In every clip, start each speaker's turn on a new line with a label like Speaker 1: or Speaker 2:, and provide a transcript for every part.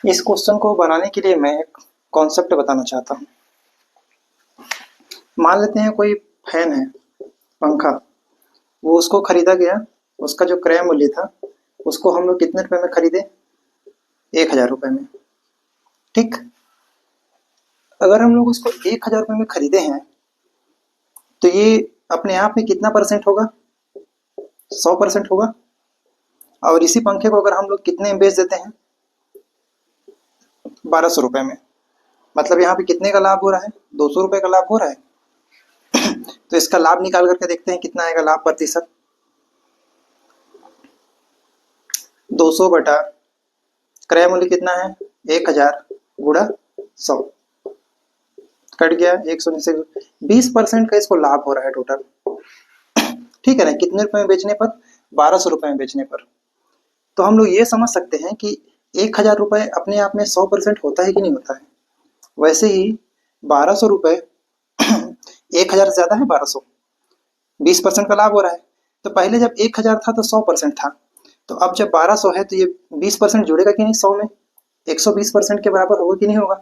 Speaker 1: इस क्वेश्चन को बनाने के लिए मैं एक कॉन्सेप्ट बताना चाहता हूँ। मान लेते हैं कोई फैन है, पंखा, वो उसको खरीदा गया, उसका जो क्रय मूल्य था उसको हम लोग कितने रुपए में खरीदे? 1000 रुपए में। ठीक, अगर हम लोग उसको 1000 रुपए में खरीदे हैं तो ये अपने आप में कितना परसेंट होगा? 100% होगा। और इसी पंखे को अगर हम लोग कितने में बेच देते हैं? 1200 रुपए में। मतलब यहाँ पे कितने का लाभ हो रहा है? 200 रुपए का लाभ हो रहा है। तो इसका लाभ निकाल करके देखते हैं कितना आएगा लाभ प्रतिशत। 200 बटा क्रय मूल्य कितना है? 1000 गुणा 100, कट गया 100 से 20% का इसको लाभ हो रहा है टोटल। ठीक है ना? कितने रुपए में बेचने पर? 1200 रुपए में बेचने पर। तो हम लोग ये समझ सकते हैं कि 1000 रुपए अपने आप में 100% होता है कि नहीं होता है। वैसे ही 1200 रुपए 1000 से ज्यादा है। 1200 20% का लाभ हो रहा है। तो पहले जब 1000 था तो 100% था, तो अब जब 1200 है तो ये 20% जुड़ेगा कि नहीं 100 में? 120% के बराबर होगा कि नहीं होगा?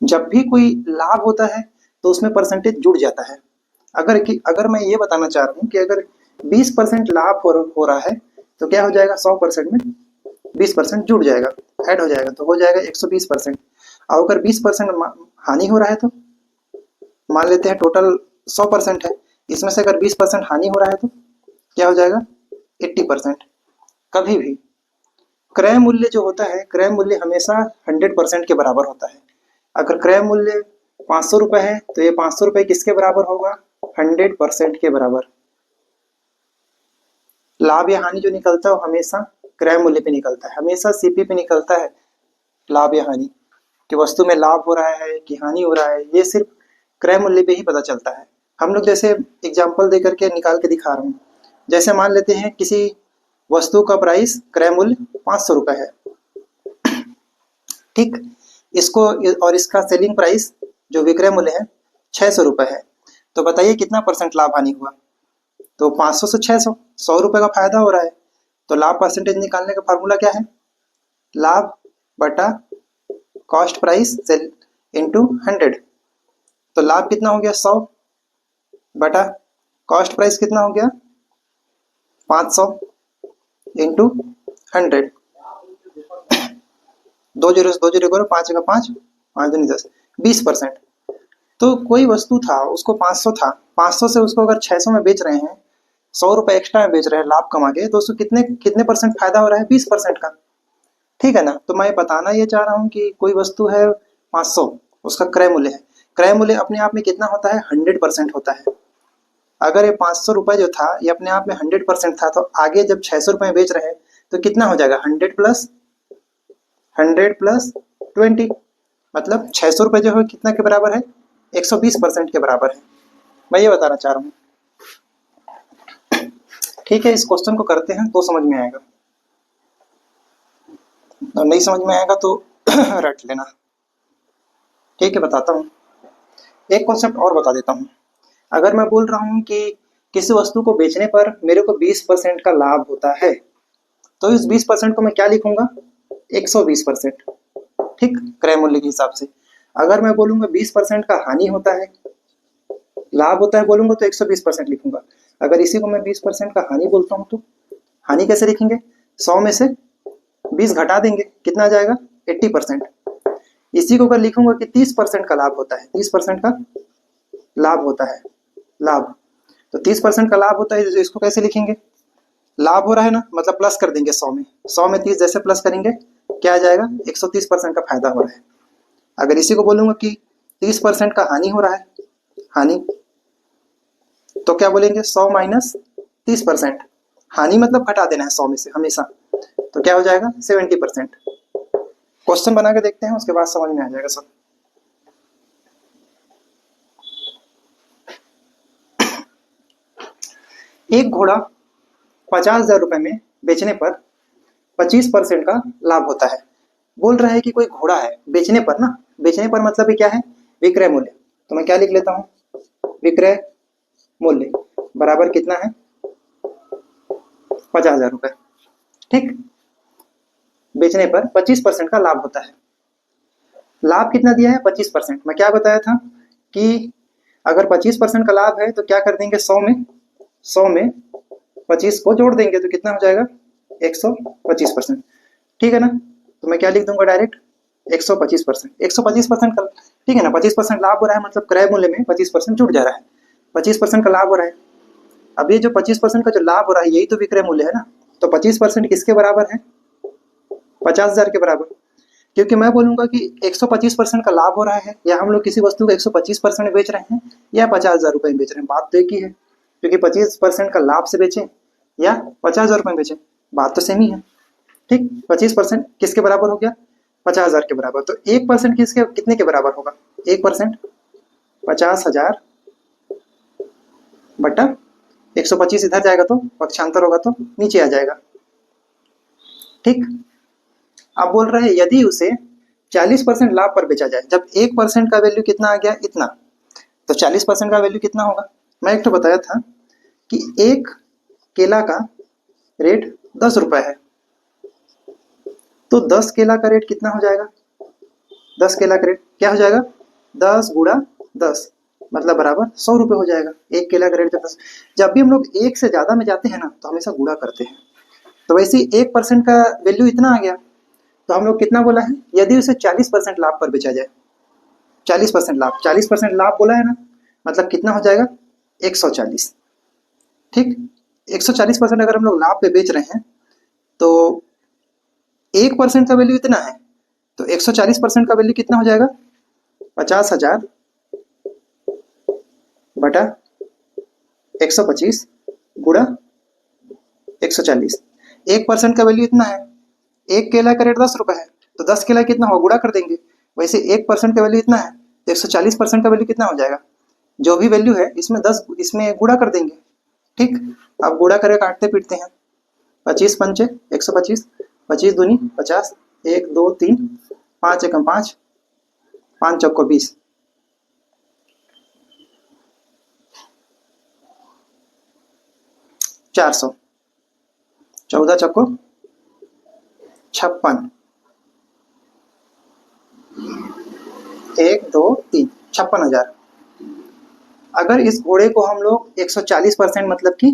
Speaker 1: जब भी कोई लाभ होता है तो उसमें परसेंटेज जुड़ जाता है। अगर मैं ये बताना चाह रहा हूँ कि अगर 20% लाभ हो रहा है तो क्या हो जाएगा? 100% में 20% जुड़ जाएगा, ऐड हो जाएगा, तो हो जाएगा 120%। और अगर 20% हानि हो रहा है तो मान लेते हैं टोटल 100% है, इसमें से अगर 20% हानि हो रहा है तो क्या हो जाएगा? 80%। कभी भी क्रय मूल्य जो होता है, क्रय मूल्य हमेशा 100% के बराबर होता है। अगर क्रय मूल्य 500 रुपए है तो ये 500 रुपए किसके बराबर होगा? 100% के बराबर। लाभ या हानि जो निकलता है वो हमेशा क्रय मूल्य पे निकलता है, हमेशा सीपी पे निकलता है। लाभ या हानि कि वस्तु में लाभ हो रहा है कि हानि हो रहा है, ये सिर्फ क्रय मूल्य पे ही पता चलता है। हम लोग जैसे एग्जाम्पल दे करके निकाल के दिखा रहे हैं। जैसे मान लेते हैं किसी वस्तु का प्राइस क्रय मूल्य 500 रुपए है। ठीक, इसको और इसका सेलिंग प्राइस जो विक्रय मूल्य है 600 रुपए है। तो बताइए कितना परसेंट लाभ हानि हुआ? तो 500 से 600, 100 रुपए का फायदा हो रहा है। तो लाभ परसेंटेज निकालने का फार्मूला क्या है? लाभ बटा कॉस्ट प्राइस सेल इंटू 100। तो लाभ कितना हो गया? 100 बटा कॉस्ट प्राइस कितना हो गया? 500 इंटू 100। 2 जीरो से 2 जीरो करो, 5 का 5, 5 दूनी 10, 20%। तो कोई वस्तु था उसको 500 था, 500 से उसको अगर 600 में बेच रहे हैं, 100 रुपए एक्स्ट्रा में बेच रहे हैं लाभ कमा के, तो उसको कितने कितने परसेंट फायदा हो रहा है? 20% का। ठीक है ना? तो मैं बताना ये चाह रहा हूँ कि कोई वस्तु है 500, उसका क्रय मूल्य है। क्रय मूल्य अपने आप में कितना होता है? 100% होता है। अगर ये 500 रुपए जो था ये अपने आप में 100% था, तो आगे जब 600 रुपए में बेच रहे हैं तो कितना हो जाएगा? 100 प्लस 20, मतलब 600 रुपए जो है कितना के बराबर है? 120% के बराबर है। मैं ये बताना चाह रहा हूँ। ठीक है, इस क्वेश्चन को करते हैं तो समझ में आएगा, और नहीं समझ में आएगा तो रट लेना। ठीक है, बताता हूँ। एक कॉन्सेप्ट और बता देता हूँ। अगर मैं बोल रहा हूँ कि किसी वस्तु को बेचने पर मेरे को 20% का लाभ होता है, तो इस 20% को मैं क्या लिखूंगा? 120%। ठीक, क्रय मूल्य के हिसाब से। अगर मैं बोलूंगा 20% का हानि होता है, लाभ होता है बोलूंगा तो 120% लिखूंगा। अगर इसी को मैं 20% का हानि बोलता हूँ तो हानि कैसे लिखेंगे? 100 में से 20 घटा देंगे, कितना आ जाएगा? 80%। इसी को अगर लिखूंगा कि 30% का लाभ होता है, 30% का लाभ होता है, लाभ, तो 30% का लाभ होता है, तो इसको कैसे लिखेंगे? लाभ हो रहा है ना, मतलब प्लस कर देंगे 100 में, 100 में 30 जैसे प्लस करेंगे क्या आ जाएगा? 130% का फायदा हो रहा है। अगर इसी को बोलूंगा कि 30% का हानि हो रहा है, हानि, तो क्या बोलेंगे? 100 माइनस 30%। हानि मतलब घटा देना है 100 में से हमेशा, तो क्या हो जाएगा? 70%। क्वेश्चन बना के देखते हैं, उसके बाद समझ में आ जाएगा सब। एक घोड़ा 50,000 रुपए में बेचने पर 25% का लाभ होता है। बोल रहा है कि कोई घोड़ा है बेचने पर ना, बेचने पर मतलब क्या है? विक्रय मूल्य। तो मैं क्या लिख लेता हूँ? विक्रय मूल्य बराबर कितना है? 50,000 रुपए। ठीक, बेचने पर 25% का लाभ होता है। लाभ कितना दिया है? 25%। मैं क्या बताया था कि अगर 25% का लाभ है तो क्या कर देंगे, 100 में 25 को जोड़ देंगे तो कितना हो जाएगा, 125%। ठीक है ना? तो मैं क्या लिख दूंगा डायरेक्ट, 125%। 125% का, ठीक है ना, 25% लाभ हो रहा है, मतलब क्रय मूल्य में 25% जुड़ जा रहा है, 25% का लाभ हो रहा है। अब ये जो 25% का जो लाभ हो रहा है यही तो विक्रय मूल्य है ना। तो 25% किसके बराबर है? 50,000 के बराबर। क्योंकि मैं बोलूंगा कि 125% का लाभ हो रहा है, या हम लोग किसी वस्तु को 125% में बेच रहे हैं या 50,000 रुपए में बेच रहे हैं, बात तो एक ही है। क्योंकि 25% का लाभ से बेचें या 50,000 रुपए में बेचें, बात तो सेम ही है। ठीक, 25% किसके बराबर हो गया, 50,000 के बराबर। तो 1% किसके कितने के बराबर होगा, 1% 50,000 बटा 125, इधर जाएगा तो पक्षांतर होगा तो नीचे आ जाएगा। ठीक, आप बोल रहे हैं यदि उसे 40% लाभ पर बेचा जाए, जब 1% का वैल्यू कितना आ गया, इतना, तो 40% का वैल्यू कितना होगा। मैं एक तो बताया था कि एक केला का रेट 10 रुपए है, तो 10 केला का रेट कितना हो जाएगा, 10 केला का रेट क्या हो जाएगा, 10 गुणा 10 मतलब बराबर 100 रुपये हो जाएगा। एक केला का रेट जब 10, जब भी हम लोग एक से ज्यादा में जाते हैं ना तो हमेशा गुणा करते हैं। तो वैसे ही 1% का वैल्यू इतना आ गया, तो हम लोग कितना बोला है, यदि उसे 40% लाभ पर बेचा जाए, 40% लाभ, 40% लाभ बोला है ना, मतलब कितना हो जाएगा, 140। ठीक, 140% अगर हम लोग लाभ पे बेच रहे हैं तो 1% का वैल्यू इतना है, तो 140% का वैल्यू कितना हो जाएगा, 50,000 बटा 125 गुणा 140। 1% का वैल्यू इतना है, एक केला का रेट 10 रुपए है, तो 10 केला कितना होगा, गुणा कर देंगे। वैसे 1% का वैल्यू इतना है, तो 140% का वैल्यू कितना हो जाएगा, जो भी वैल्यू है इसमें 10, इसमें गुणा कर देंगे। ठीक, अब गुणा करके काटते पीटते हैं, 25 पंचे 125, 25 दूनी 50, 1 2 3, 5 एकम 5, 5 चौको 20, 400, 14 चौको 56, 1 2 3, 56,000। अगर इस घोड़े को हम लोग 140%, मतलब कि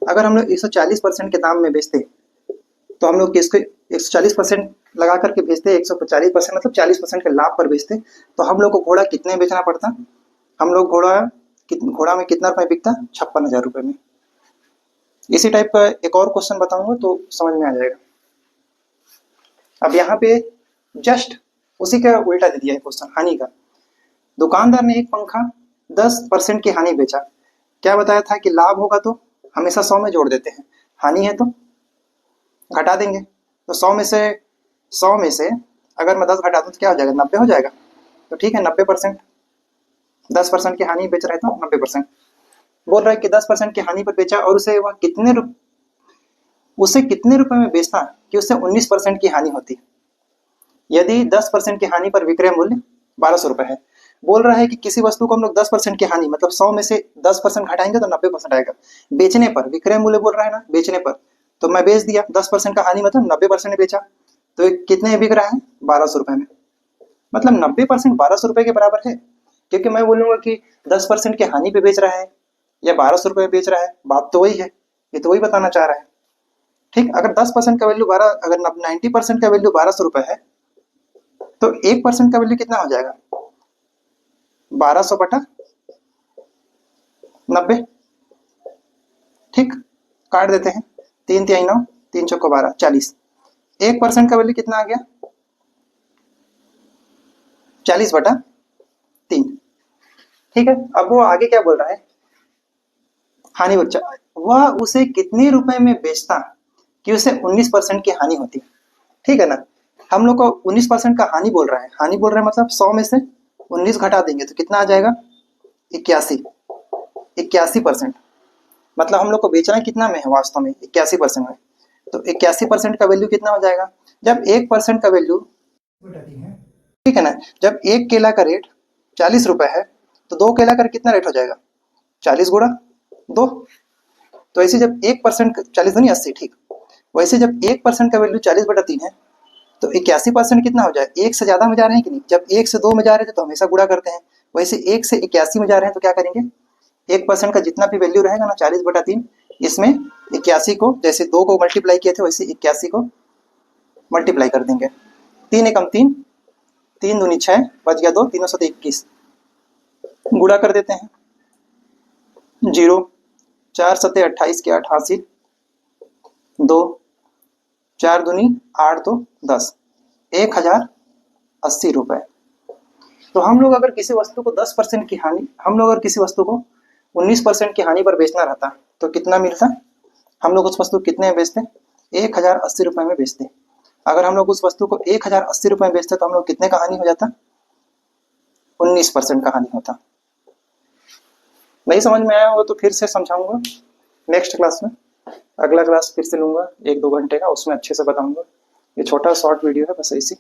Speaker 1: अगर हम लोग 140% के दाम में बेचते, तो हम लोग किसको 140% लगा करके बेचते, 140% मतलब 40% के लाभ पर बेचते, तो हम लोग को घोड़ा कितने बेचना पड़ता, हम लोग घोड़ा में कितना रुपए बिकता, 56,000 रुपए में। इसी टाइप का एक और क्वेश्चन बताऊंगा तो समझ में आ जाएगा। अब यहाँ पे जस्ट उसी का उल्टा दे दिया है क्वेश्चन, हानि का। दुकानदार ने एक पंखा 10% की हानि बेचा, क्या बताया था कि लाभ होगा तो हमेशा 100 में जोड़ देते हैं, हानि है तो घटा देंगे। तो 100 में से अगर मैं 10 घटा दूं तो क्या हो जाएगा, 90 हो जाएगा। तो ठीक है, 90%, 10% की हानि बेच रहे तो 90%। बोल रहा है कि 10% की हानि पर बेचा और उसे कितने रुपए में बेचना कि उससे 19% की हानि होती, यदि 10% की हानि पर विक्रय मूल्य 1200 रुपए है। बोल रहा है कि किसी वस्तु को हम लोग 10% की हानि, मतलब 100 में से 10% घटाएंगे तो 90% आएगा। बेचने पर, विक्रय मूल्य बोल रहा है ना, बेचने पर, तो मैं बेच दिया, 10% का हानि मतलब 90% ने बेचा, तो ये कितने में बिक रहा है, 1200 रुपए में। मतलब 90% 1200 रुपए के बराबर है। क्योंकि मैं बोलूंगा कि 10% की हानि पे बेच रहा है या 1200 रुपए बेच रहा है, बात तो वही है, ये तो वही बताना चाह रहा है। ठीक, अगर 10% का वैल्यू 12, अगर 90% का वैल्यू 1200 रुपए है, तो 1% का वैल्यू कितना हो जाएगा, 1200 बटा 90। ठीक, काट देते हैं, 3 तिहाई 9, 3 चौको 12, 40। 1% का वैल्यू कितना आ गया, 40 बटा 3। ठीक है, अब वो आगे क्या बोल रहा है, हानि बच्चा, वह उसे कितने रुपए में बेचता कि उसे 19% की हानि होती। ठीक है ना, हम लोग को 19% का हानि बोल रहा है, हानि बोल रहा है मतलब 100 में से 19 घटा देंगे तो कितना आ जाएगा, 81%। मतलब हम लोग को बेचना कितना में है, वास्तव में 81% में। तो 81% का वैल्यू कितना हो जाएगा, जब 1% का वैल्यू, ठीक है ना, जब एक केला का रेट 40 रुपए है तो 2 केला का कितना रेट हो जाएगा, 40 गुणा 2। तो ऐसे जब 1%, 40 नहीं 80, ठीक, वैसे जब 1% का वैल्यू 40 बटा 3 है तो 81% कितना हो जाए, एक से ज्यादा में जा रहे हैं कि नहीं, जब एक से दो में जा रहे थे तो हमेशा गुणा करते हैं, वैसे एक से 81 में जा रहे हैं तो क्या करेंगे, 1% का जितना भी वैल्यू रहेगा ना 40/3, इसमें 81 को, जैसे 2 को मल्टीप्लाई किए थे वैसे 81 को मल्टीप्लाई कर देंगे। 3 एकम 3, 3 दूनी 6, बच गया 2, 3 7 21, गुणा कर देते हैं, 0, 4 7 28 के 88, 2, 4 दूनी 8 2 10, 1080 रुपए। तो हम लोग अगर किसी वस्तु को 10% की हानि, हम लोग अगर किसी वस्तु को 19% की हानि पर बेचना रहता तो कितना मिलता, हम लोग उस वस्तु कितने में बेचते, 1080 रुपए में बेचते। अगर हम लोग उस वस्तु को 1080 रुपए में बेचते तो हम लोग कितने का हानि हो जाता, 19% का हानि होता। नहीं समझ में आया हो तो फिर से समझाऊंगा नेक्स्ट क्लास में, अगला क्लास फिर से लूंगा 1-2 घंटे का, उसमें अच्छे से बताऊंगा। ये छोटा शॉर्ट वीडियो है बस ऐसी।